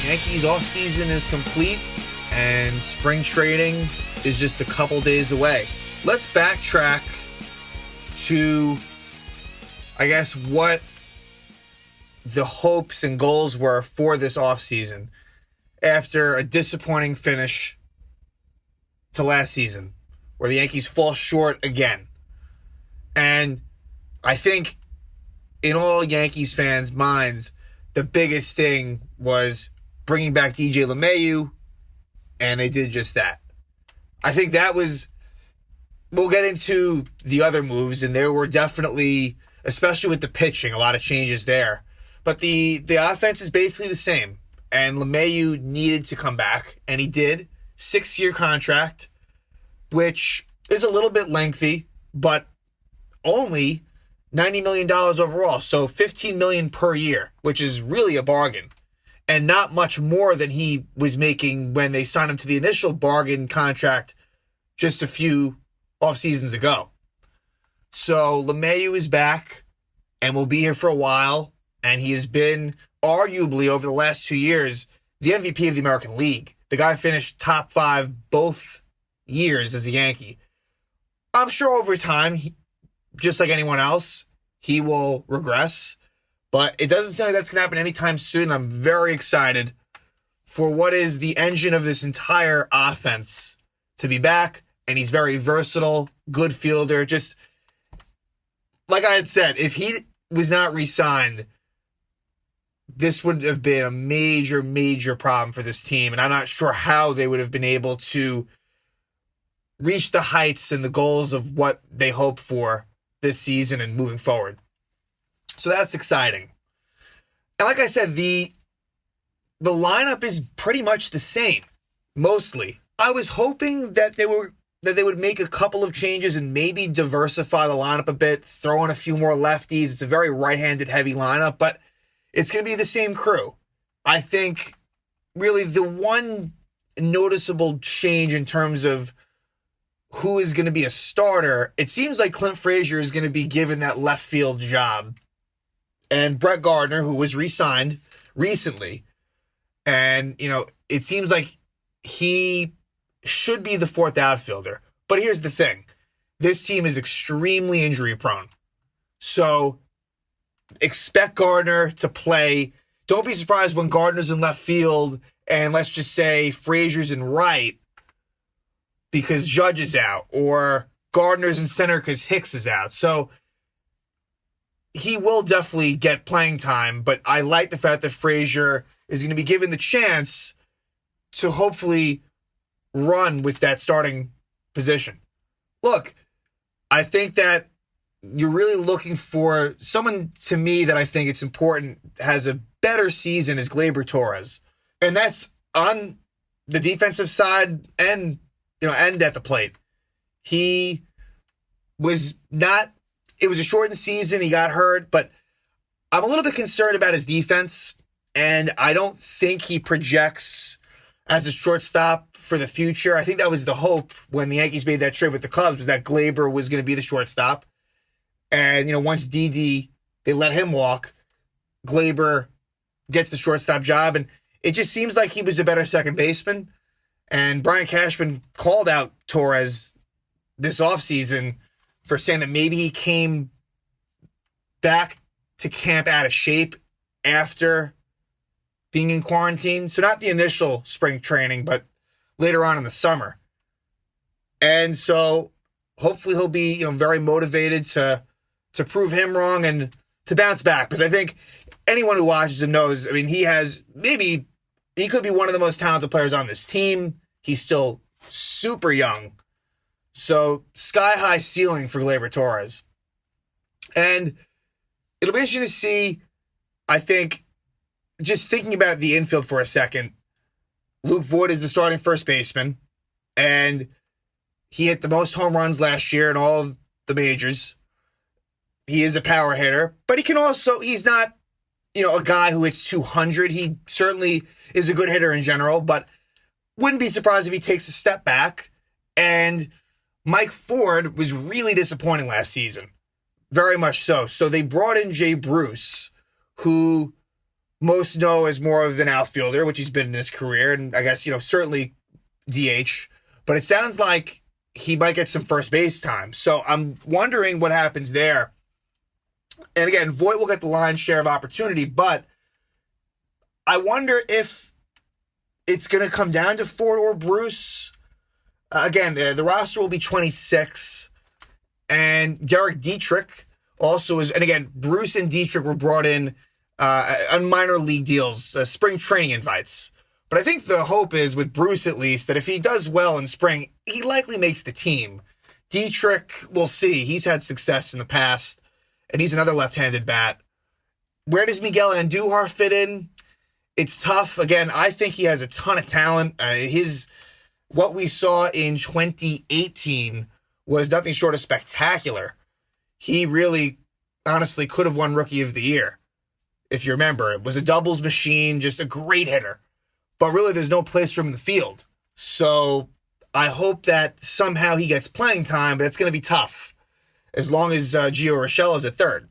Yankees offseason is complete and spring training is just a couple days away. Let's backtrack to, I guess, what the hopes and goals were for this offseason after a disappointing finish to last season, where the Yankees fall short again. And I think in all Yankees fans' minds, the biggest thing was bringing back DJ LeMahieu, and they did just that. I think that was, we'll get into the other moves, and there were definitely, especially with the pitching, a lot of changes there. But the offense is basically the same, and LeMahieu needed to come back, and he did. 6-year contract, which is a little bit lengthy, but only $90 million overall, so $15 million per year, which is really a bargain, and not much more than he was making when they signed him to the initial bargain contract just a few off seasons ago. So LeMahieu is back and will be here for a while, and he has been arguably over the last 2 years the MVP of the American League. The guy finished top 5 both years as a Yankee. I'm sure over time, just like anyone else, he will regress. But it doesn't sound like that's going to happen anytime soon. I'm very excited for what is the engine of this entire offense to be back. And he's very versatile, good fielder. Just like I had said, if he was not re-signed, this would have been a major, major problem for this team. And I'm not sure how they would have been able to reach the heights and the goals of what they hope for this season and moving forward. So that's exciting. And like I said, the lineup is pretty much the same, mostly. I was hoping that they would make a couple of changes and maybe diversify the lineup a bit, throw in a few more lefties. It's a very right-handed heavy lineup, but it's going to be the same crew. I think really the one noticeable change in terms of who is going to be a starter, it seems like Clint Frazier is going to be given that left field job. And Brett Gardner, who was re-signed recently, and, it seems like he should be the fourth outfielder. But here's the thing. This team is extremely injury prone. So expect Gardner to play. Don't be surprised when Gardner's in left field and let's just say Frazier's in right because Judge is out, or Gardner's in center because Hicks is out. So he will definitely get playing time, but I like the fact that Frazier is going to be given the chance to hopefully run with that starting position. Look, I think that you're really looking for someone, to me, that I think it's important has a better season is Gleyber Torres. And that's on the defensive side and at the plate. He was not, it was a shortened season. He got hurt, but I'm a little bit concerned about his defense, and I don't think he projects as a shortstop for the future. I think that was the hope when the Yankees made that trade with the Cubs, was that Gleyber was going to be the shortstop. And, once Didi, they let him walk, Gleyber gets the shortstop job, and it just seems like he was a better second baseman. And Brian Cashman called out Torres this offseason for saying that maybe he came back to camp out of shape after being in quarantine. So not the initial spring training, but later on in the summer. And so hopefully he'll be, very motivated to prove him wrong and to bounce back. Because I think anyone who watches him knows, he could be one of the most talented players on this team. He's still super young. So sky-high ceiling for Gleyber Torres. And it'll be interesting to see, I think, just thinking about the infield for a second, Luke Voigt is the starting first baseman, and he hit the most home runs last year in all of the majors. He is a power hitter, but he's not, a guy who hits 200. He certainly is a good hitter in general, but wouldn't be surprised if he takes a step back. And Mike Ford was really disappointing last season. Very much so. So they brought in Jay Bruce, who most know as more of an outfielder, which he's been in his career, and I guess, certainly DH. But it sounds like he might get some first base time. So I'm wondering what happens there. And again, Voit will get the lion's share of opportunity, but I wonder if it's going to come down to Ford or Bruce. Again, the roster will be 26, and Derek Dietrich also is, and again, Bruce and Dietrich were brought in on minor league deals, spring training invites. But I think the hope is, with Bruce at least, that if he does well in spring, he likely makes the team. Dietrich, we'll see. He's had success in the past, and he's another left-handed bat. Where does Miguel Andujar fit in? It's tough. Again, I think he has a ton of talent. What we saw in 2018 was nothing short of spectacular. He really, honestly, could have won Rookie of the Year. If you remember, it was a doubles machine, just a great hitter. But really, there's no place for him in the field. So I hope that somehow he gets playing time, but it's going to be tough as long as Gio Urshela is at third.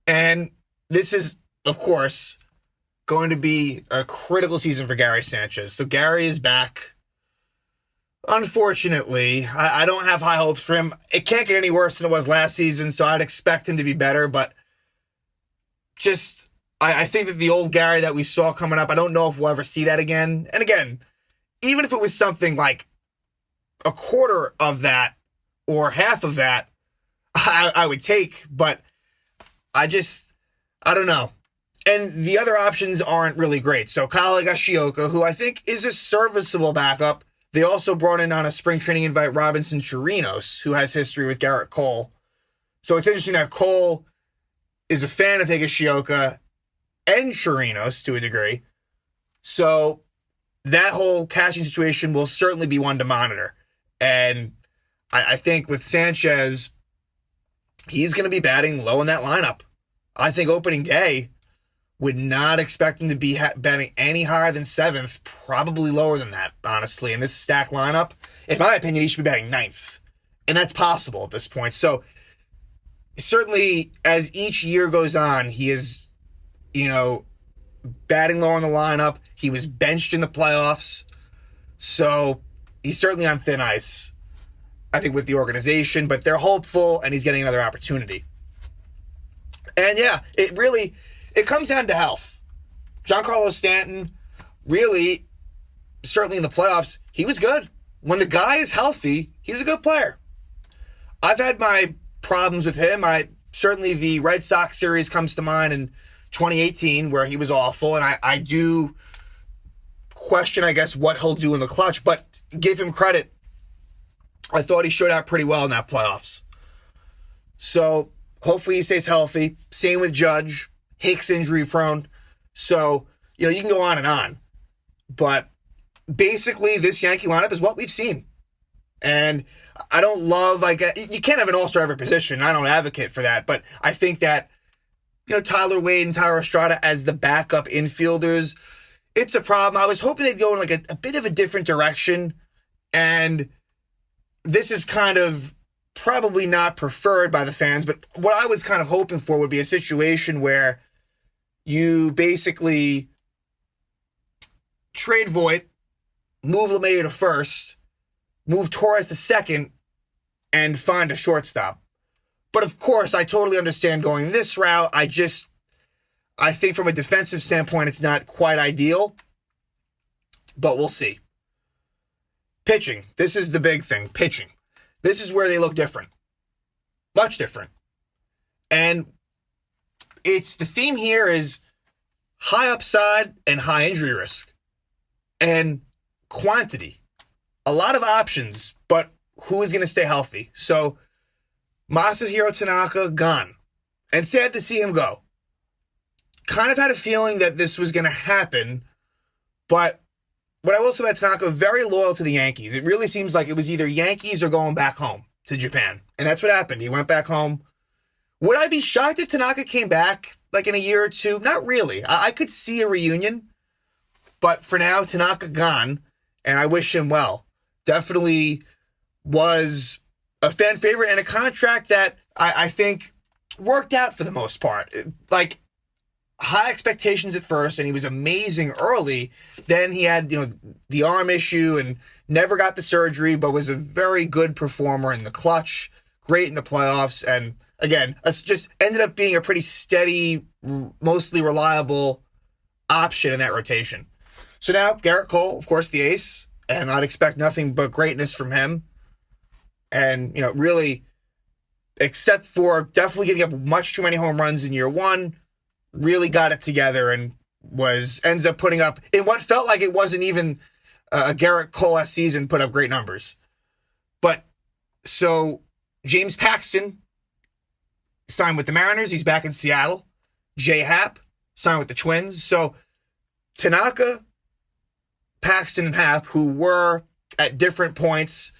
And this is, of course, going to be a critical season for Gary Sanchez. So Gary is back. Unfortunately, I don't have high hopes for him. It can't get any worse than it was last season, so I'd expect him to be better, but I think that the old Gary that we saw coming up, I don't know if we'll ever see that again. And again, even if it was something like a quarter of that or half of that, I would take, but I don't know. And the other options aren't really great. So Kyle Higashioka, who I think is a serviceable backup. They also brought in on a spring training invite Robinson Chirinos, who has history with Garrett Cole. So it's interesting that Cole is a fan of Higashioka and Chirinos to a degree. So that whole catching situation will certainly be one to monitor. And I think with Sanchez, he's going to be batting low in that lineup. I think opening day, would not expect him to be batting any higher than 7th, probably lower than that, honestly. In this stacked lineup, in my opinion, he should be batting 9th. And that's possible at this point. So certainly as each year goes on, he is, batting low in the lineup. He was benched in the playoffs. So he's certainly on thin ice, I think, with the organization. But they're hopeful, and he's getting another opportunity. And yeah, it comes down to health. Giancarlo Stanton, really, certainly in the playoffs, he was good. When the guy is healthy, he's a good player. I've had my problems with him. Certainly the Red Sox series comes to mind in 2018 where he was awful, and I do question, I guess, what he'll do in the clutch, but give him credit. I thought he showed out pretty well in that playoffs. So hopefully he stays healthy. Same with Judge. Hicks injury prone. So, you can go on and on. But basically, this Yankee lineup is what we've seen. And I don't love, you can't have an all-star every position. I don't advocate for that. But I think that, Tyler Wade and Tyler Estrada as the backup infielders, it's a problem. I was hoping they'd go in a bit of a different direction. And this is kind of probably not preferred by the fans. But what I was kind of hoping for would be a situation where you basically trade Voit, move LeMahieu to first, move Torres to second, and find a shortstop. But of course, I totally understand going this route. I think from a defensive standpoint, it's not quite ideal, but we'll see. Pitching. This is the big thing. Pitching. This is where they look different. Much different. And the theme here is high upside and high injury risk. And quantity. A lot of options, but who is going to stay healthy? So, Masahiro Tanaka, gone. And sad to see him go. Kind of had a feeling that this was going to happen, but what I will say about Tanaka, very loyal to the Yankees. It really seems like it was either Yankees or going back home to Japan. And that's what happened. He went back home. Would I be shocked if Tanaka came back in a year or two? Not really. I could see a reunion. But for now, Tanaka gone, and I wish him well. Definitely was a fan favorite and a contract that I think worked out for the most part. high expectations at first, and he was amazing early. Then he had, the arm issue and never got the surgery, but was a very good performer in the clutch, great in the playoffs, and again, just ended up being a pretty steady, mostly reliable option in that rotation. So now, Garrett Cole, of course, the ace, and I'd expect nothing but greatness from him. And, really, except for definitely giving up much too many home runs in year one, really got it together and ends up putting up, in what felt like it wasn't even a Garrett Cole season, put up great numbers. But, so, James Paxton signed with the Mariners. He's back in Seattle. J. Happ signed with the Twins. So, Tanaka, Paxton, and Happ, who were at different points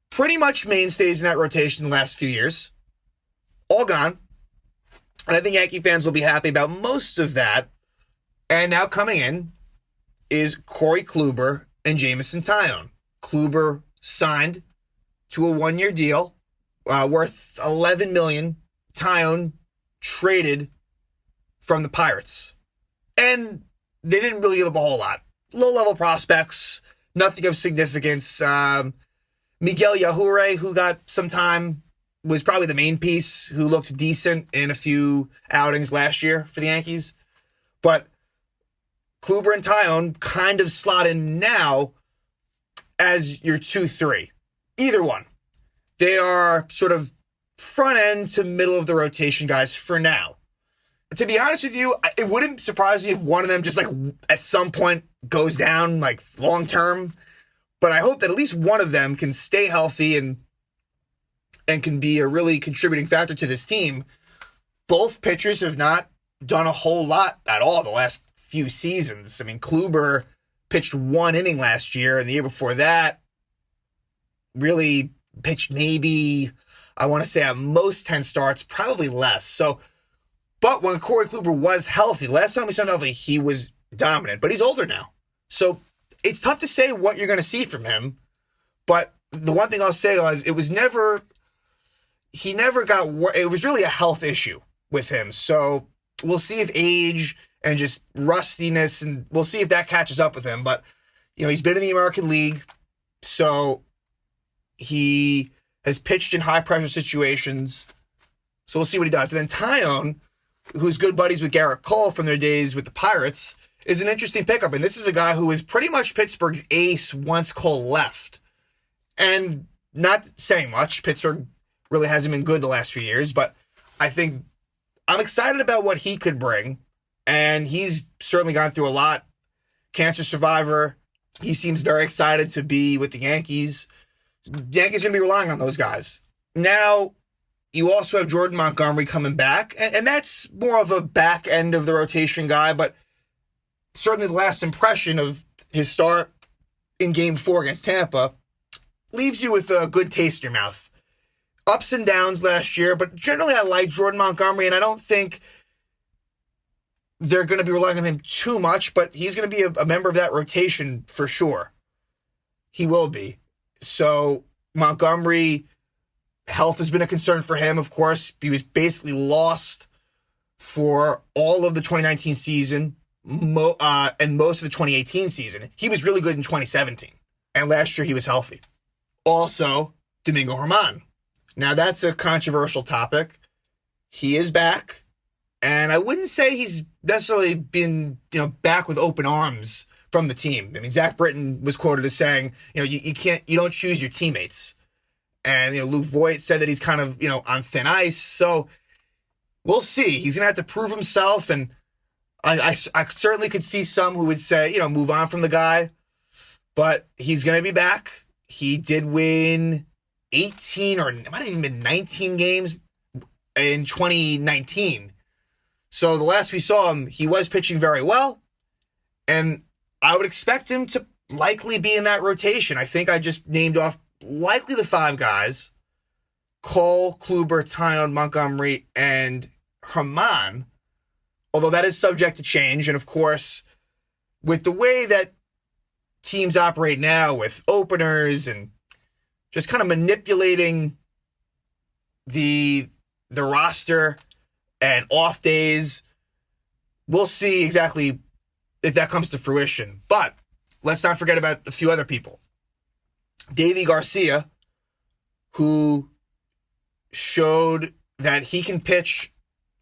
pretty much mainstays in that rotation the last few years, all gone. And I think Yankee fans will be happy about most of that. And now coming in is Corey Kluber and Jameson Taillon. Kluber signed to a 1-year deal worth $11 million. Taillon traded from the Pirates. And they didn't really give up a whole lot. Low-level prospects, nothing of significance. Miguel Yahuwah, who got some time, was probably the main piece, who looked decent in a few outings last year for the Yankees. But Kluber and Taillon kind of slot in now as your 2-3. Either one. They are sort of front end to middle of the rotation guys for now. To be honest with you, it wouldn't surprise me if one of them just at some point goes down long term. But I hope that at least one of them can stay healthy and can be a really contributing factor to this team. Both pitchers have not done a whole lot at all the last few seasons. I mean, Kluber pitched 1 inning last year, and the year before that really pitched maybe, I want to say at most 10 starts, probably less. So, but when Corey Kluber was healthy, last time we saw him healthy, he was dominant, but he's older now. So it's tough to say what you're going to see from him. But the one thing I'll say was it was never it was really a health issue with him. So we'll see if age and just rustiness, and we'll see if that catches up with him. But, he's been in the American League, so he has pitched in high-pressure situations. So we'll see what he does. And then Taillon, who's good buddies with Garrett Cole from their days with the Pirates, is an interesting pickup. And this is a guy who was pretty much Pittsburgh's ace once Cole left. And not saying much. Pittsburgh really hasn't been good the last few years, but I think I'm excited about what he could bring. And he's certainly gone through a lot. Cancer survivor. He seems very excited to be with the Yankees. The Yankees are going to be relying on those guys. Now, you also have Jordan Montgomery coming back, and that's more of a back end of the rotation guy, but certainly the last impression of his start in Game 4 against Tampa leaves you with a good taste in your mouth. Ups and downs last year, but generally I like Jordan Montgomery, and I don't think they're going to be relying on him too much, but he's going to be a member of that rotation for sure. He will be. So Montgomery, health has been a concern for him, of course. He was basically lost for all of the 2019 season and most of the 2018 season. He was really good in 2017, and last year he was healthy. Also, Domingo Hermann. Now, that's a controversial topic. He is back, and I wouldn't say he's necessarily been, back with open arms from the team. I mean, Zach Britton was quoted as saying, you don't choose your teammates. And, Luke Voigt said that he's kind of, on thin ice. So we'll see. He's going to have to prove himself. And I certainly could see some who would say, move on from the guy. But he's going to be back. He did win 18 or it might have even been 19 games in 2019. So the last we saw him, he was pitching very well. And I would expect him to likely be in that rotation. I think I just named off likely the 5 guys: Cole, Kluber, Taillon, Montgomery, and Hermann. Although that is subject to change. And of course, with the way that teams operate now with openers and just kind of manipulating the roster and off days, we'll see exactly if that comes to fruition. But let's not forget about a few other people. Davey Garcia, who showed that he can pitch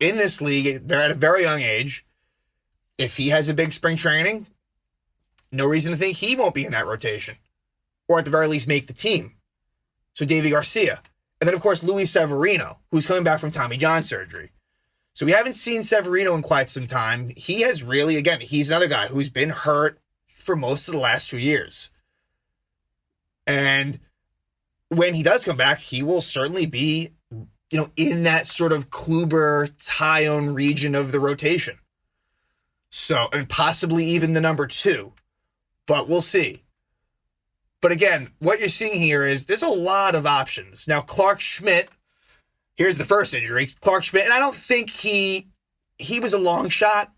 in this league. They're at a very young age. If he has a big spring training, no reason to think he won't be in that rotation, or at the very least make the team. So Davey Garcia. And then, of course, Luis Severino, who's coming back from Tommy John surgery. So we haven't seen Severino in quite some time. He has really, again, he's another guy who's been hurt for most of the last 2 years. And when he does come back, he will certainly be, in that sort of Kluber, Tyone region of the rotation. So, and possibly even the number 2. But we'll see. But again, what you're seeing here is there's a lot of options. Now, Clark Schmidt, here's the first injury. Clark Schmidt, and I don't think he was a long shot,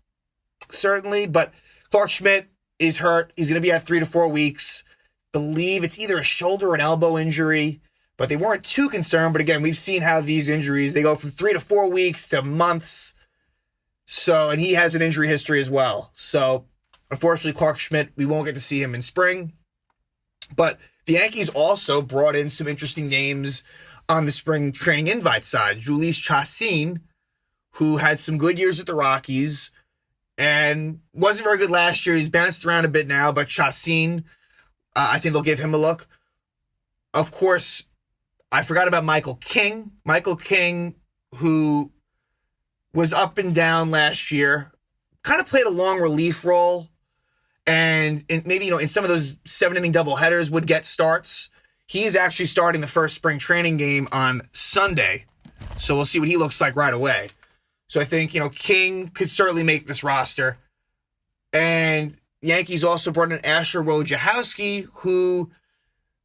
certainly, but Clark Schmidt is hurt. He's going to be out 3 to 4 weeks. Believe it's either a shoulder or an elbow injury, but they weren't too concerned. But again, we've seen how these injuries, they go from 3 to 4 weeks to months. So, and he has an injury history as well. So, unfortunately, Clark Schmidt, we won't get to see him in spring. But the Yankees also brought in some interesting names on the spring training invite side. Julius Chasseen, who had some good years at the Rockies and wasn't very good last year. He's bounced around a bit now, but Chasseen, I think they'll give him a look. Of course, I forgot about Michael King. Michael King, who was up and down last year, kind of played a long relief role. And maybe, in some of those 7-inning doubleheaders would get starts. He is actually starting the first spring training game on Sunday. So we'll see what he looks like right away. So I think, King could certainly make this roster. And Yankees also brought in Asher Rojowski, who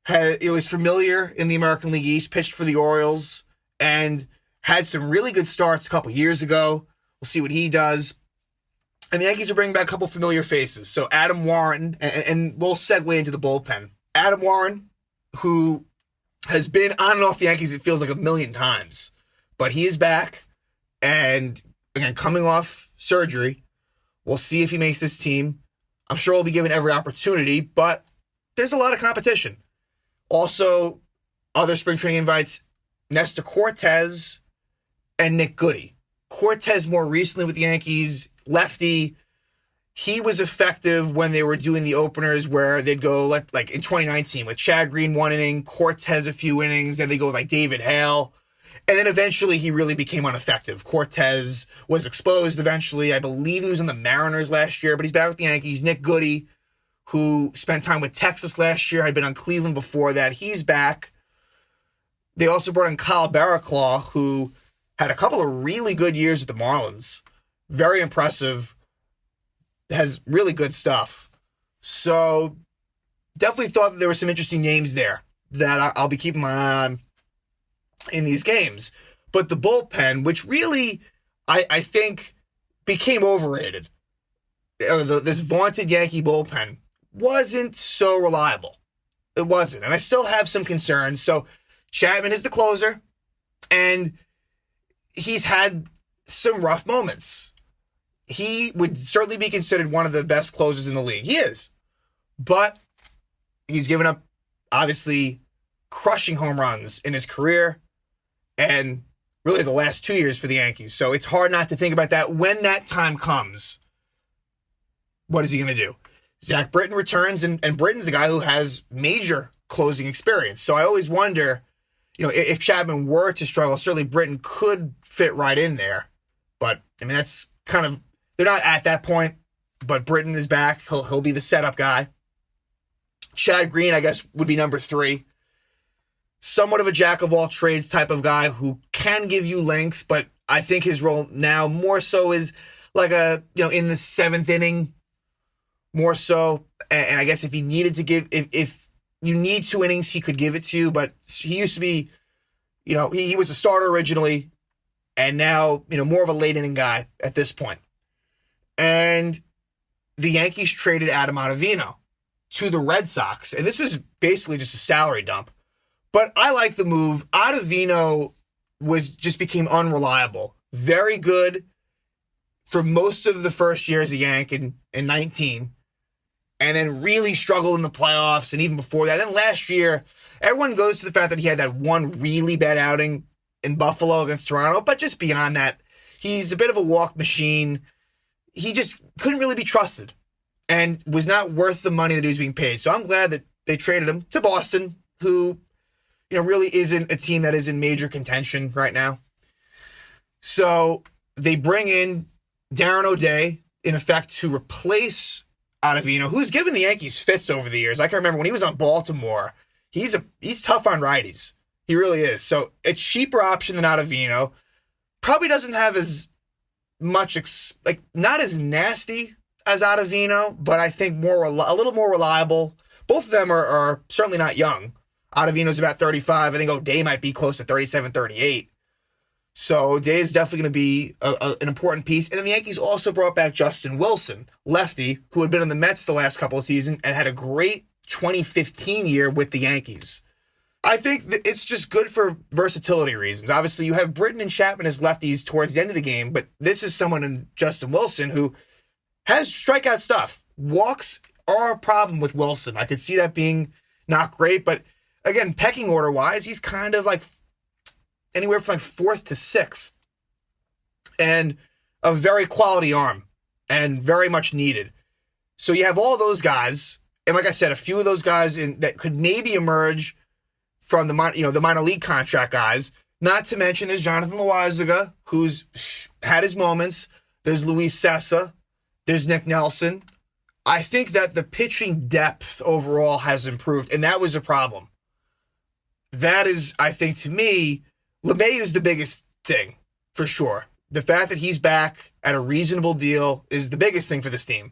is familiar in the American League East, pitched for the Orioles, and had some really good starts a couple years ago. We'll see what he does. And the Yankees are bringing back a couple familiar faces. So Adam Warren, and we'll segue into the bullpen. Adam Warren, who has been on and off the Yankees, it feels like a million times. But he is back. And again, coming off surgery, we'll see if he makes this team. I'm sure he'll be given every opportunity, but there's a lot of competition. Also, other spring training invites, Nestor Cortez and Nick Goody. Cortez more recently with the Yankees, lefty. He was effective when they were doing the openers where they'd go like in 2019 with Chad Green 1 inning, Cortez a few innings, then they go with like David Hale. And then eventually he really became ineffective. Cortez was exposed eventually. I believe he was in the Mariners last year, but he's back with the Yankees. Nick Goody, who spent time with Texas last year, had been on Cleveland before that. He's back. They also brought in Kyle Beraclaw, who had a couple of really good years at the Marlins. Very impressive. Has really good stuff. So definitely thought that there were some interesting names there that I'll be keeping my eye on in these games. But the bullpen, which really, I think, became overrated. This vaunted Yankee bullpen wasn't so reliable. It wasn't. And I still have some concerns. So Chapman is the closer, and he's had some rough moments. He would certainly be considered one of the best closers in the league. He is. But he's given up, obviously, crushing home runs in his career and really the last 2 years for the Yankees. So it's hard not to think about that. When that time comes, what is he going to do? Zach Britton returns, and Britton's a guy who has major closing experience. So I always wonder, if Chapman were to struggle, certainly Britton could fit right in there. But, that's kind of, they're not at that point, but Britton is back. He'll be the setup guy. Chad Green, I guess, would be number 3. Somewhat of a jack-of-all-trades type of guy who can give you length, but I think his role now more so is like in the 7th inning, more so. And I guess if he needed to give, if you need 2 innings, he could give it to you, but he used to be, he was a starter originally, and now, more of a late inning guy at this point. And the Yankees traded Adam Ottavino to the Red Sox, and this was basically just a salary dump. But I like the move. Ottavino became unreliable. Very good for most of the first year as a Yank in 19, and then really struggled in the playoffs and even before that. Then last year, everyone goes to the fact that he had that one really bad outing in Buffalo against Toronto, but just beyond that, he's a bit of a walk machine. He just couldn't really be trusted and was not worth the money that he was being paid. So I'm glad that they traded him to Boston, who, really isn't a team that is in major contention right now. So they bring in Darren O'Day, in effect, to replace Ottavino, who's given the Yankees fits over the years. I can remember when he was on Baltimore, he's tough on righties. He really is. So a cheaper option than Ottavino. Probably doesn't have as much, not as nasty as Ottavino, but I think a little more reliable. Both of them are certainly not young. Ottavino's about 35. I think O'Day might be close to 37, 38. So O'Day is definitely going to be an important piece. And then the Yankees also brought back Justin Wilson, lefty, who had been on the Mets the last couple of seasons and had a great 2015 year with the Yankees. I think that it's just good for versatility reasons. Obviously, you have Britton and Chapman as lefties towards the end of the game, but this is someone in Justin Wilson who has strikeout stuff. Walks are a problem with Wilson. I could see that being not great, but again, pecking order-wise, he's kind of like anywhere from 4th to 6th. And a very quality arm and very much needed. So you have all those guys, and like I said, a few of those guys that could maybe emerge from the minor league contract guys. Not to mention there's Jonathan Loaizaga, who's had his moments. There's Luis Sessa. There's Nick Nelson. I think that the pitching depth overall has improved, and that was a problem. That is, I think, to me, LeMahieu is the biggest thing, for sure. The fact that he's back at a reasonable deal is the biggest thing for this team.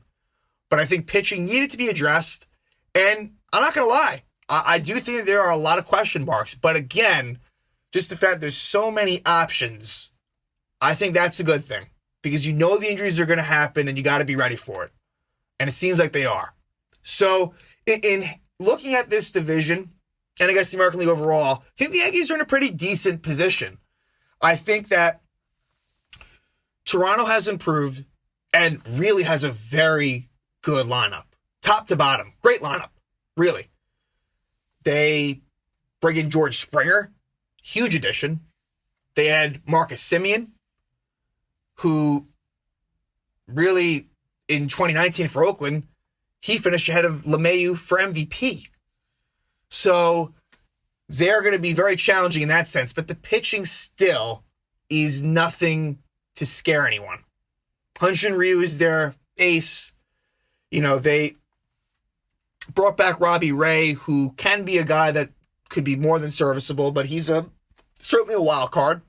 But I think pitching needed to be addressed, and I'm not going to lie. I do think that there are a lot of question marks, but again, just the fact there's so many options, I think that's a good thing because the injuries are going to happen and you got to be ready for it. And it seems like they are. So in looking at this division, and I guess the American League overall, I think the Yankees are in a pretty decent position. I think that Toronto has improved and really has a very good lineup. Top to bottom. Great lineup. Really. They bring in George Springer, huge addition. They add Marcus Semien, who really, in 2019 for Oakland, he finished ahead of LeMahieu for MVP. So they're going to be very challenging in that sense, but the pitching still is nothing to scare anyone. Hyun-Jin Ryu is their ace. They brought back Robbie Ray, who can be a guy that could be more than serviceable, but he's certainly a wild card.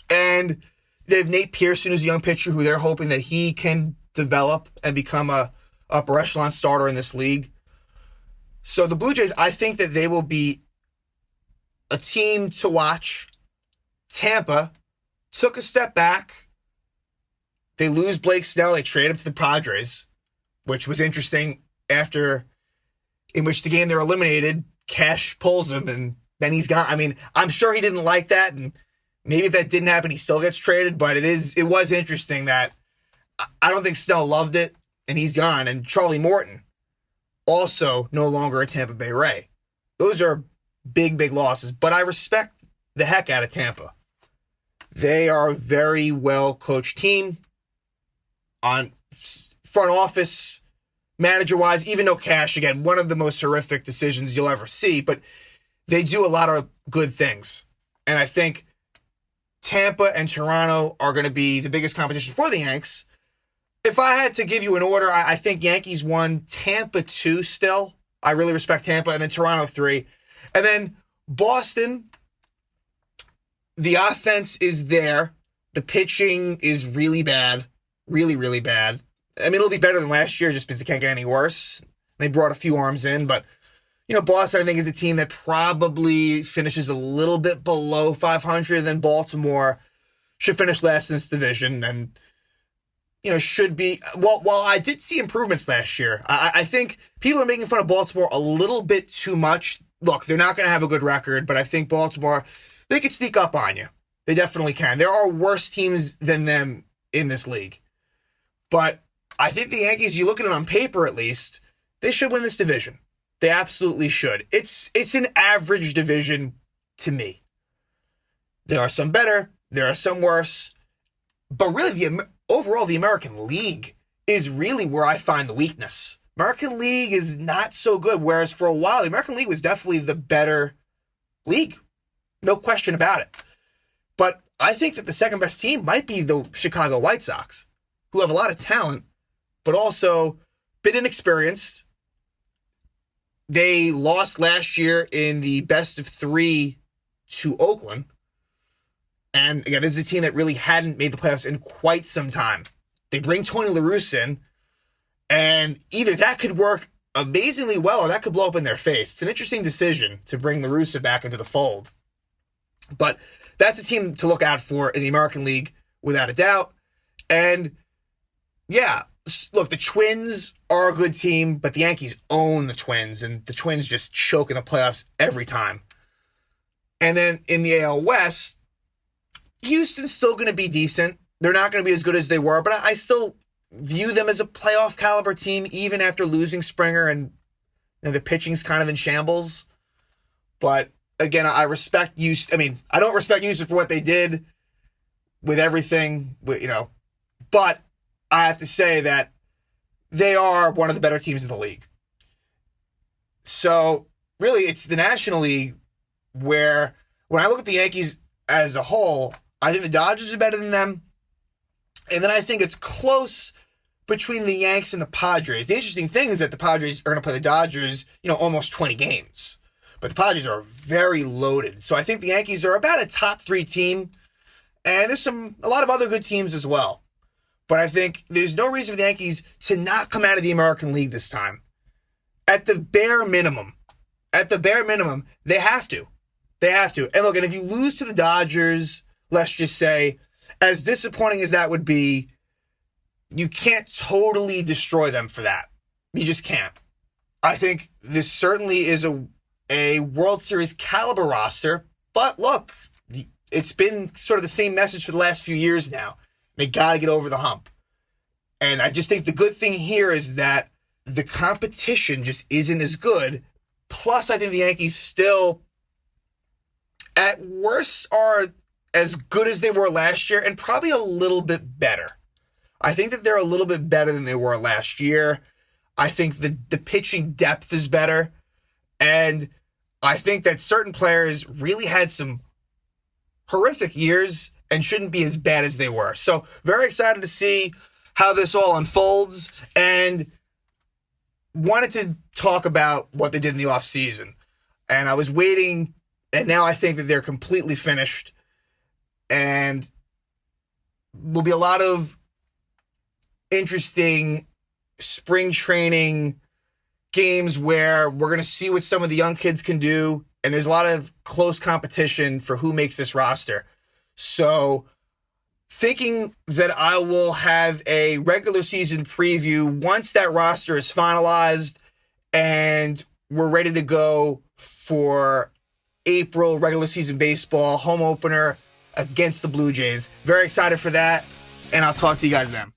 And they have Nate Pearson, who's a young pitcher, who they're hoping that he can develop and become a upper echelon starter in this league. So the Blue Jays, I think that they will be a team to watch. Tampa took a step back. They lose Blake Snell. They trade him to the Padres, which was interesting. In which the game they're eliminated, Cash pulls him and then he's gone. I mean, I'm sure he didn't like that, and maybe if that didn't happen, he still gets traded, but it was interesting that I don't think Snell loved it, and he's gone. And Charlie Morton, also no longer a Tampa Bay Ray. Those are big, big losses, but I respect the heck out of Tampa. They are a very well-coached team on front office, manager-wise, even though Cash, again, one of the most horrific decisions you'll ever see, but they do a lot of good things. And I think Tampa and Toronto are going to be the biggest competition for the Yanks. If I had to give you an order, I think Yankees 1, Tampa 2 still. I really respect Tampa. And then Toronto 3. And then Boston, the offense is there. The pitching is really bad. Really, really bad. I mean, it'll be better than last year just because it can't get any worse. They brought a few arms in, but, Boston, I think, is a team that probably finishes a little bit below 500. Then Baltimore should finish last in this division and, should be, while I did see improvements last year, I think people are making fun of Baltimore a little bit too much. Look, they're not going to have a good record, but I think Baltimore, they could sneak up on you. They definitely can. There are worse teams than them in this league. But I think the Yankees, you look at it on paper at least, they should win this division. They absolutely should. It's an average division to me. There are some better, there are some worse. But really, overall, the American League is really where I find the weakness. American League is not so good, whereas for a while, the American League was definitely the better league. No question about it. But I think that the second best team might be the Chicago White Sox, who have a lot of talent, but also a bit inexperienced. They lost last year in the best of 3 to Oakland. And again, this is a team that really hadn't made the playoffs in quite some time. They bring Tony La Russa in, and either that could work amazingly well or that could blow up in their face. It's an interesting decision to bring La Russa back into the fold. But that's a team to look out for in the American League, without a doubt. And yeah, look, the Twins are a good team, but the Yankees own the Twins, and the Twins just choke in the playoffs every time. And then in the AL West, Houston's still going to be decent. They're not going to be as good as they were, but I still view them as a playoff caliber team, even after losing Springer, and the pitching's kind of in shambles. But again, I respect Houston. I mean, I don't respect Houston for what they did with everything, but I have to say that they are one of the better teams in the league. So really, it's the National League where, when I look at the Yankees as a whole, I think the Dodgers are better than them. And then I think it's close between the Yanks and the Padres. The interesting thing is that the Padres are going to play the Dodgers, almost 20 games. But the Padres are very loaded. So I think the Yankees are about a top 3 team. And there's a lot of other good teams as well. But I think there's no reason for the Yankees to not come out of the American League this time. At the bare minimum, they have to. They have to. And look, and if you lose to the Dodgers, let's just say, as disappointing as that would be, you can't totally destroy them for that. You just can't. I think this certainly is a World Series caliber roster, but look, it's been sort of the same message for the last few years now. They got to get over the hump. And I just think the good thing here is that the competition just isn't as good. Plus, I think the Yankees still, at worst, are as good as they were last year, and probably a little bit better. I think that they're a little bit better than they were last year. I think the pitching depth is better. And I think that certain players really had some horrific years and shouldn't be as bad as they were. So very excited to see how this all unfolds, and wanted to talk about what they did in the offseason. And I was waiting, and now I think that they're completely finished. And will be a lot of interesting spring training games where we're going to see what some of the young kids can do. And there's a lot of close competition for who makes this roster. So thinking that I will have a regular season preview once that roster is finalized and we're ready to go for April regular season baseball home opener against the Blue Jays. Very excited for that, and I'll talk to you guys then.